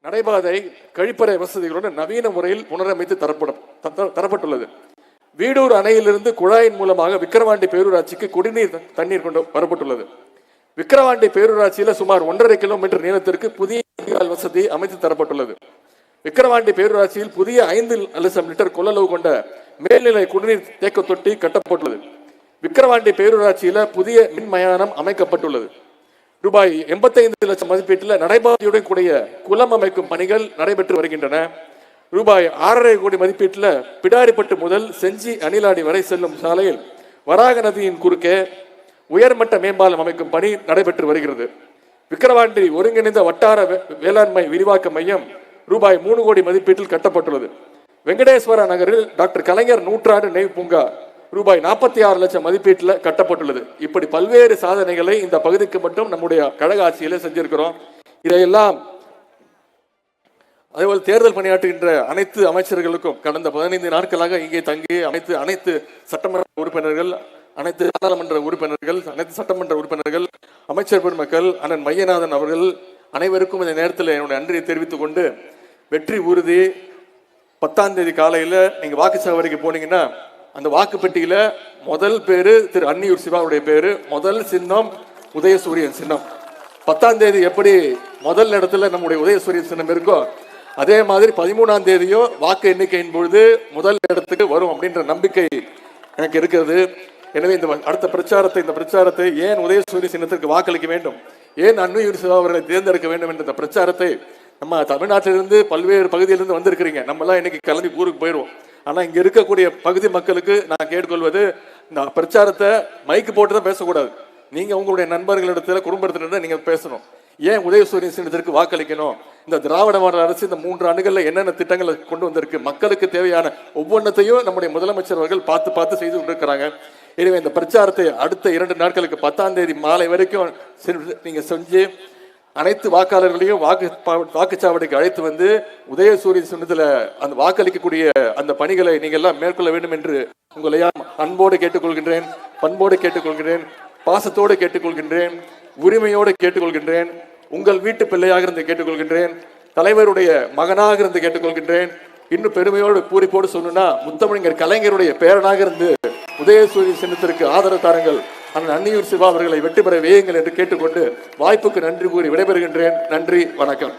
நடைபாதை, கழிப்பறை வசதிகளுடன் நவீன முறையில் புனரமைத்து தரப்பட்டுள்ளது. வீடூர் அணையிலிருந்து குழாயின் மூலமாக விக்கிரவாண்டி பேரூராட்சிக்கு குடிநீர் தண்ணீர் கொண்டு வரப்பட்டுள்ளது. விக்கிரவாண்டி பேரூராட்சியில் சுமார் 1.5 கிலோமீட்டர் நீளத்திற்கு புதிய வசதி அமைத்து தரப்பட்டுள்ளது. விக்கிரவாண்டி பேரூராட்சியில் புதிய 5 லட்சம் லிட்டர் கொள்ளளவு கொண்ட மேல்நிலை குடிநீர் தேக்க தொட்டி கட்டப்பட்டுள்ளது. விக்கிரவாண்டி பேரூராட்சியில் புதிய மின் மயானம் அமைக்கப்பட்டுள்ளது. ரூபாய் 85 லட்சம் மதிப்பீட்டில் நடைபாதையுடன் கூடிய குளம் அமைக்கும் பணிகள் நடைபெற்று வருகின்றன. ரூபாய் 6.5 கோடி மதிப்பீட்டில் பிடாரிப்பட்டு முதல் செஞ்சி அணிலாடி வரை செல்லும் சாலையில் வராக நதியின் குறுக்கே உயர்மட்ட மேம்பாலம் அமைக்கும் பணி நடைபெற்று வருகிறது. விக்கிரவாண்டி ஒருங்கிணைந்த வட்டார வேளாண்மை விரிவாக்க மையம் ரூபாய் 3 கோடி மதிப்பீட்டில் கட்டப்பட்டுள்ளது. வெங்கடேஸ்வர நகரில் டாக்டர் கலைஞர் நூற்றாண்டு நினைவு பூங்கா ரூபாய் 46 லட்சம் மதிப்பீட்டில் கட்டப்பட்டுள்ளது. இப்படி பல்வேறு சாதனைகளை இந்த பகுதிக்கு மட்டும் நம்முடைய கழக ஆட்சியில செஞ்சிருக்கிறோம். இதையெல்லாம் அதேபோல் தேர்தல் பணியாற்றுகின்ற அனைத்து அமைச்சர்களுக்கும் கடந்த 15 நாட்களாக இங்கே தங்கி அனைத்து சட்டமன்ற உறுப்பினர்கள், அனைத்து நாடாளுமன்ற உறுப்பினர்கள், அனைத்து சட்டமன்ற உறுப்பினர்கள், அமைச்சர் பெருமக்கள், அண்ணன் மையநாதன் அவர்கள் அனைவருக்கும் இந்த நேரத்தில் என்னுடைய நன்றியை தெரிவித்துக் கொண்டு, வெற்றி உறுதி 10ஆம் தேதி காலையில நீங்க வாக்குச்சாவடிக்கு போனீங்கன்னா அந்த வாக்குப்பெட்டியில முதல் பேரு திரு அன்னியூர் சிவாவுடைய பேரு, முதல் சின்னம் உதயசூரியன் சின்னம். 10ஆம் தேதி எப்படி முதல் இடத்துல நம்முடைய உதயசூரியன் சின்னம் இருக்கோ அதே மாதிரி 13ஆம் தேதியோ வாக்கு எண்ணிக்கையின் பொழுது முதல் இடத்துக்கு வரும் அப்படின்ற நம்பிக்கை எனக்கு இருக்கிறது. எனவே இந்த பிரச்சாரத்தை ஏன் உதயசூரிய சின்னத்திற்கு வாக்களிக்க வேண்டும், ஏன் அன்னியூர் சிவா அவர்களை தேர்ந்தெடுக்க வேண்டும் என்ற பிரச்சாரத்தை நம்ம தமிழ்நாட்டிலிருந்து பல்வேறு பகுதியிலிருந்து வந்திருக்கிறீங்க. நம்ம எல்லாம் இன்னைக்கு கிளம்பி ஊருக்கு போயிடுவோம். ஆனா இங்க இருக்கக்கூடிய பகுதி மக்களுக்கு நான் கேட்டுக்கொள்வது, இந்த பிரச்சாரத்தை மைக்கு போட்டுதான் பேசக்கூடாது. நீங்க உங்களுடைய நண்பர்களிடத்துல குடும்பத்தினர் நீங்க பேசணும். ஏன் உதயசூரியன் சின்னத்திற்கு வாக்களிக்கணும், இந்த திராவிட மாடல் அரசு இந்த 3 ஆண்டுகள்ல என்னென்ன திட்டங்களை கொண்டு வந்திருக்கு, மக்களுக்கு தேவையான ஒவ்வொன்றத்தையும் நம்முடைய முதலமைச்சர் அவர்கள் பார்த்து செய்து கொண்டிருக்கிறாங்க. எனவே இந்த பிரச்சாரத்தை அடுத்த 2 நாட்களுக்கு 10ஆம் தேதி மாலை வரைக்கும் நீங்க செஞ்சு அனைத்து வாக்காளர்களையும் வாக்குச்சாவடிக்கு அழைத்து வந்து உதயசூரியன் சின்னத்துல அந்த வாக்களிக்கக்கூடிய அந்த பணிகளை நீங்க எல்லாம் மேற்கொள்ள வேண்டும் என்று உங்களை அன்போடு கேட்டுக்கொள்கின்றேன், பண்போடு கேட்டுக்கொள்கின்றேன், பாசத்தோடு கேட்டுக்கொள்கின்றேன், உரிமையோடு கேட்டுக்கொள்கின்றேன். உங்கள் வீட்டு பிள்ளையாக இருந்து கேட்டுக்கொள்கின்றேன், தலைவருடைய மகனாக இருந்து கேட்டுக்கொள்கின்றேன். இன்னும் பெருமையோடு பூரிப்போடு சொல்லணும்னா முத்தமிழர் கலைஞருடைய பேரனாக இருந்து உதயசூரிய சின்னத்திற்கு ஆதரவு தாருங்கள், அண்ணன் அன்னியூர் சிவா அவர்களை வெற்றி பெற வையுங்கள் என்று கேட்டுக்கொண்டு வாய்ப்புக்கு நன்றி கூறி விடைபெறுகின்றேன். நன்றி, வணக்கம்.